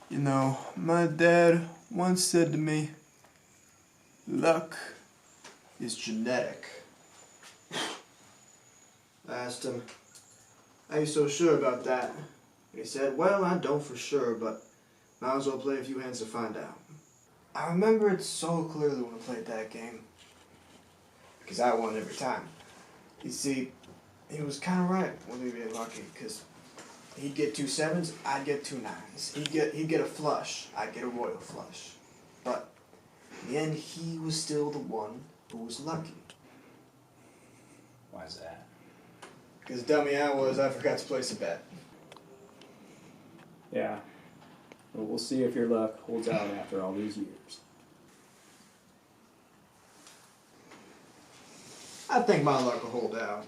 You know, my dad once said to me, luck is genetic. I asked him, "Are you so sure about that?" And he said, "Well, I don't for sure, but might as well play a few hands to find out." I remember it so clearly when I played that game, because I won every time. You see, he was kind of right with me being lucky, because he'd get 2 sevens, I'd get 2 nines. He'd get a flush, I'd get a royal flush. But in the end, he was still the one who was lucky. Why's that? Because dummy I was, I forgot to place a bet. Yeah. Well, we'll see if your luck holds out after all these years. I think my luck will hold out.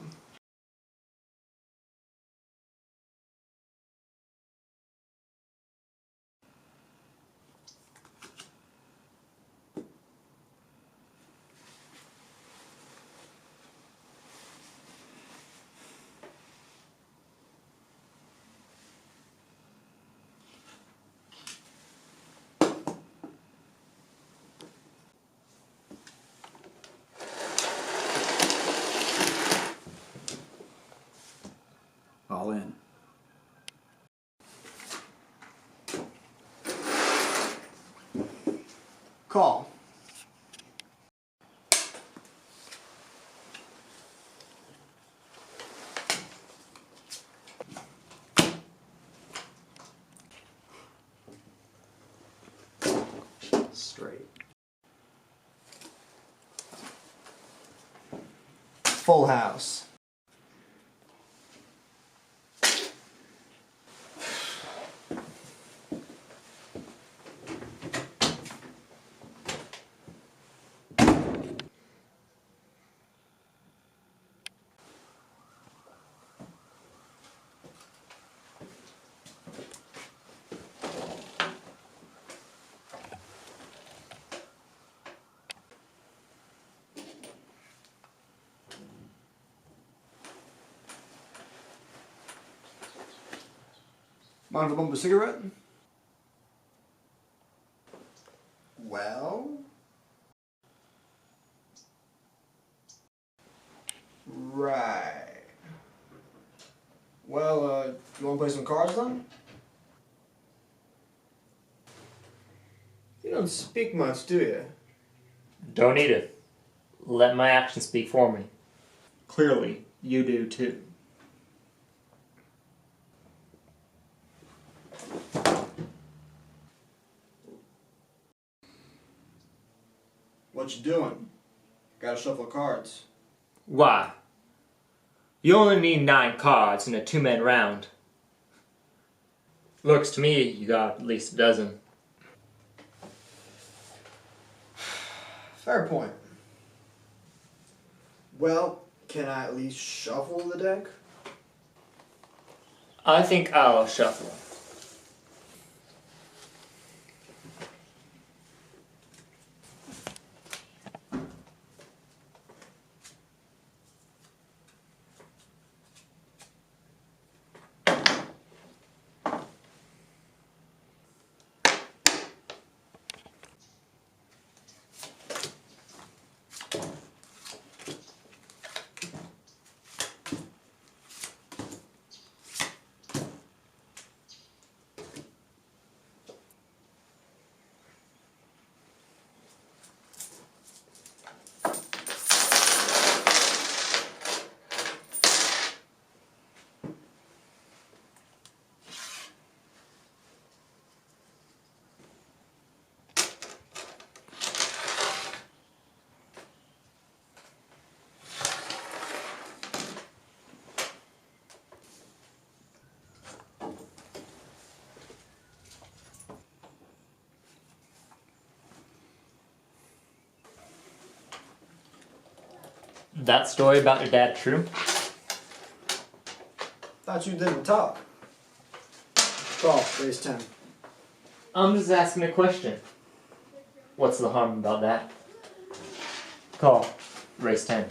All in. Call. Straight. Full house. Mind if I bump a cigarette? Well? Right. Well, you wanna play some cards then? You don't speak much, do you? Don't need it. Let my actions speak for me. Clearly, you do too. What you doing? Gotta shuffle cards. Why? You only need 9 cards in a 2-man round. Looks to me you got at least a dozen. Fair point. Well, can I at least shuffle the deck? I think I'll shuffle. That story about your dad true? Thought you didn't talk. Call, raise 10. I'm just asking a question. What's the harm about that? Call. Race 10.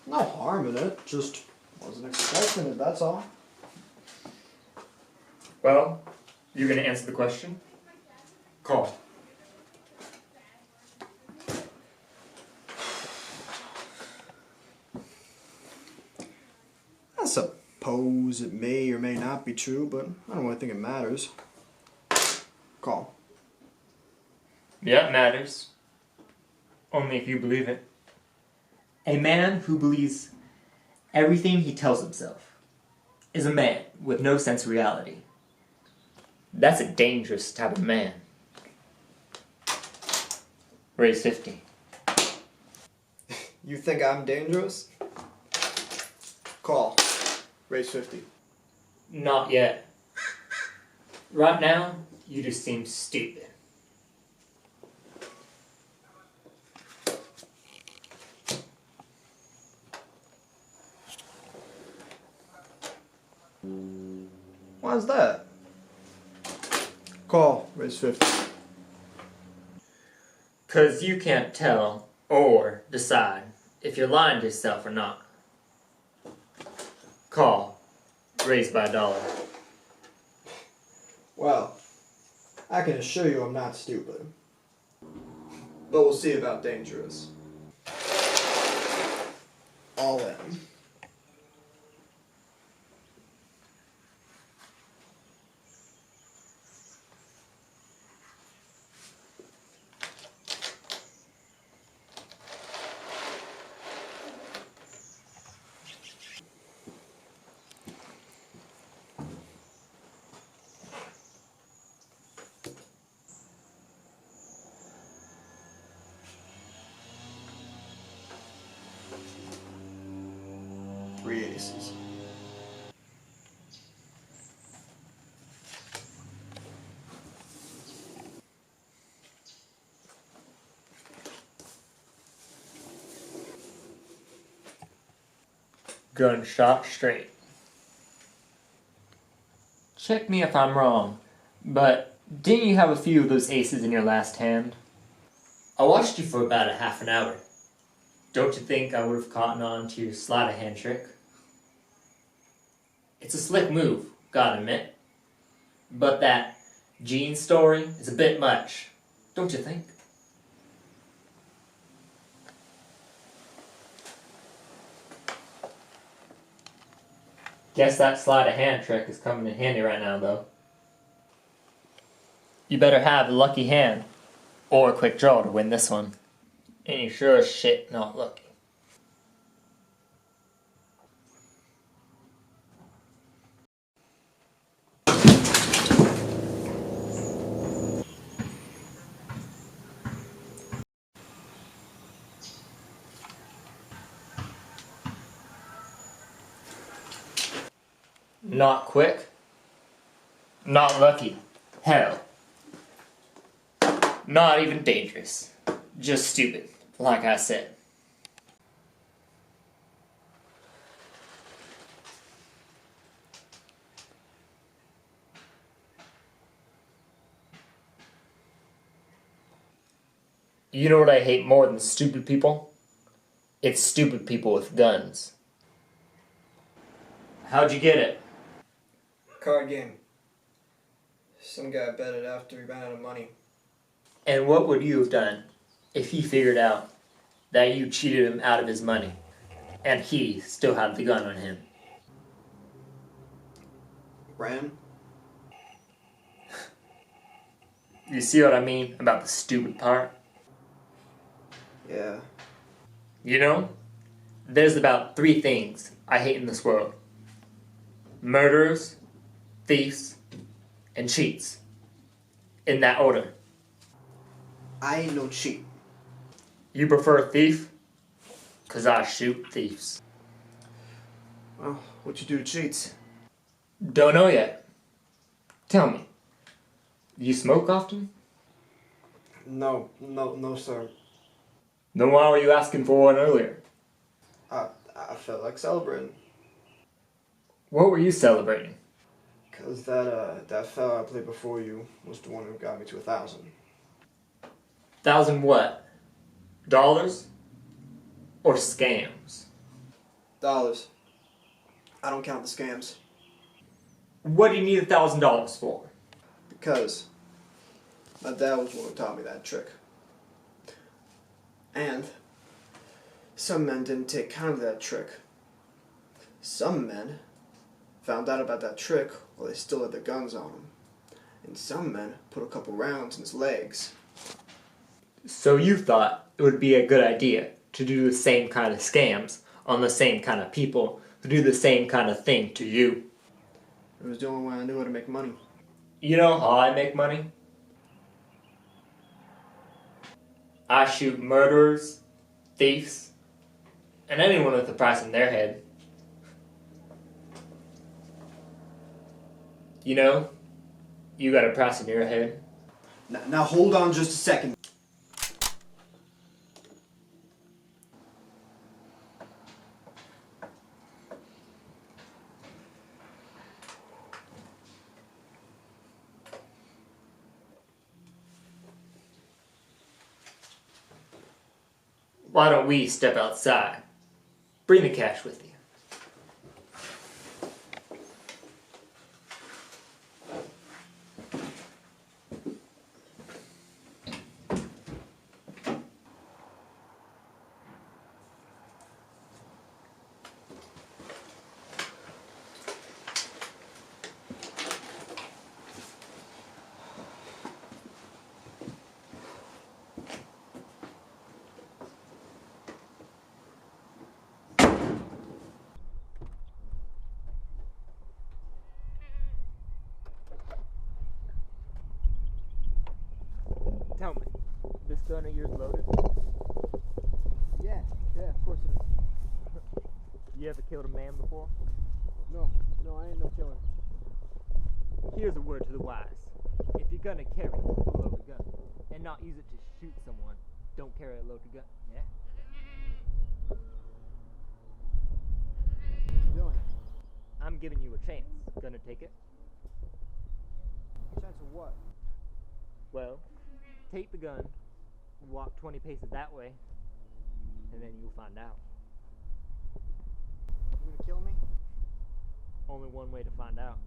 No harm in it, just wasn't expecting it, that's all. Well, You gonna answer the question? Call. I suppose it may or may not be true, but I don't really think it matters. Call. Yeah, it matters. Only if you believe it. A man who believes everything he tells himself is a man with no sense of reality. That's a dangerous type of man. Raise 50. You think I'm dangerous? Call. Raise 50. Not yet. Right now, you just seem stupid. Why's that? Call. Raise 50. 'Cause you can't tell or decide if you're lying to yourself or not. Call. Raised by $1. Well, I can assure you I'm not stupid. But we'll see about dangerous. All in. Three aces. Gunshot straight. Check me if I'm wrong, but didn't you have a few of those aces in your last hand? I watched you for about a half an hour. Don't you think I would have caught on to your sleight of hand trick? It's a slick move, gotta admit. But that Gene story is a bit much, don't you think? Guess that sleight of hand trick is coming in handy right now, though. You better have a lucky hand or a quick draw to win this one. And you sure as shit not lucky. Not quick. Not lucky. Hell. Not even dangerous. Just stupid, like I said. You know what I hate more than stupid people? It's stupid people with guns. How'd you get it? Card game. Some guy bet it after he ran out of money. And what would you have done if he figured out that you cheated him out of his money and he still had the gun on him? Ran? You see what I mean about the stupid part? Yeah. You know, there's about 3 things I hate in this world. Murderers, thieves, and cheats. In that order. I ain't no cheat. You prefer a thief? 'Cause I shoot thieves. Well, what you do to cheats? Don't know yet. Tell me, do you smoke often? No, sir. Then why were you asking for one earlier? I felt like celebrating. What were you celebrating? Cause that fella I played before you was the one who got me to 1,000. 1,000 what? Dollars? Or scams? Dollars. I don't count the scams. What do you need $1,000 for? Because my dad was the one who taught me that trick. And some men didn't take kind of that trick. Some men found out about that trick while they still had their guns on them. And some men put a couple rounds in his legs. So you thought it would be a good idea to do the same kind of scams on the same kind of people who do the same kind of thing to you. It was the only way I knew how to make money. You know how I make money? I shoot murderers, thieves, and anyone with a price in their head. You know, you got a price in your head. Now hold on just a second. Why don't we step outside? Bring the cash with you. Tell me, this gun of yours loaded? Yeah, of course it is. You ever killed a man before? No, I ain't no killer. Here's a word to the wise. If you're gonna carry a loaded gun and not use it to shoot someone, don't carry a loaded gun. Yeah? What you doing? I'm giving you a chance. Gonna take it? Chance of what? Well, take the gun, walk 20 paces that way, and then you'll find out. You gonna kill me? Only one way to find out.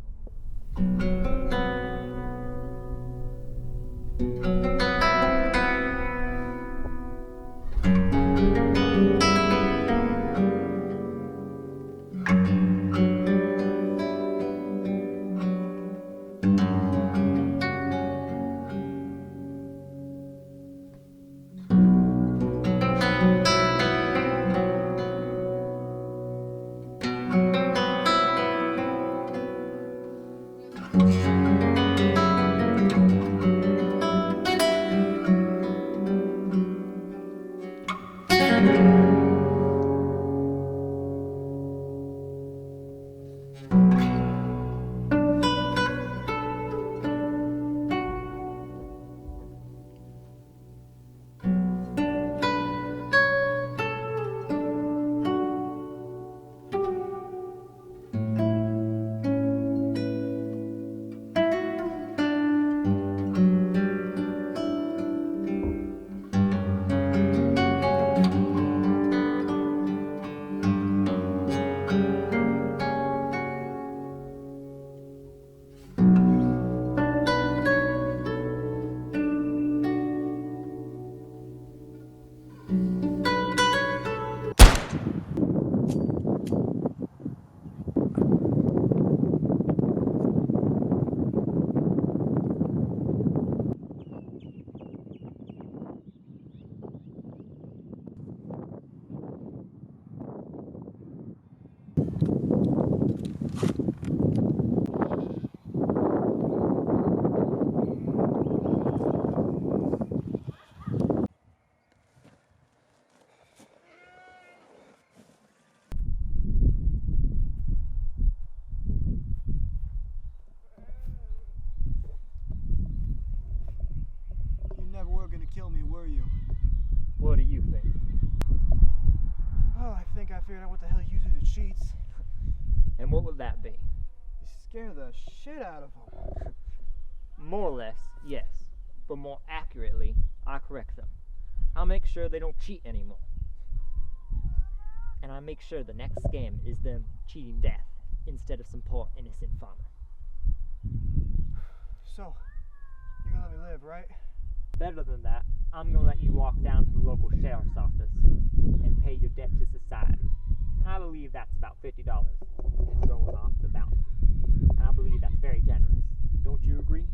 Kill me, were you? What do you think? Oh, I think I figured out what the hell you do to cheats. And what would that be? You scare the shit out of them. More or less, yes. But more accurately, I correct them. I'll make sure they don't cheat anymore. And I make sure the next scam is them cheating death instead of some poor innocent farmer. So, gonna let me live, right? Better than that, I'm gonna let you walk down to the local sheriff's office and pay your debt to society. I believe that's about $50 if going off the bounty. And I believe that's very generous. Don't you agree?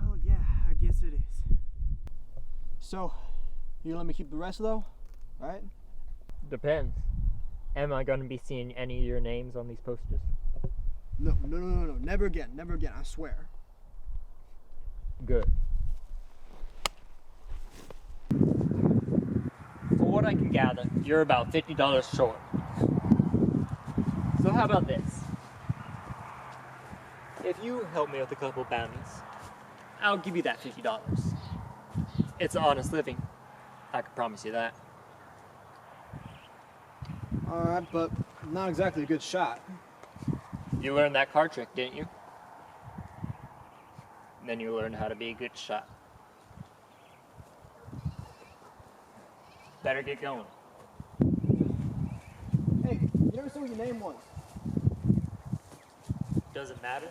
Well, yeah, I guess it is. So, you let me keep the rest though, right? Depends. Am I gonna be seeing any of your names on these posters? No, never again, I swear. Good. For what I can gather, you're about $50 short. So how about this? If you help me with a couple bounties, I'll give you that $50. It's an honest living. I can promise you that. Alright, but not exactly a good shot. You learned that card trick, didn't you? Then you learned how to be a good shot. Better get going. Hey, you never said what your name was. Doesn't matter.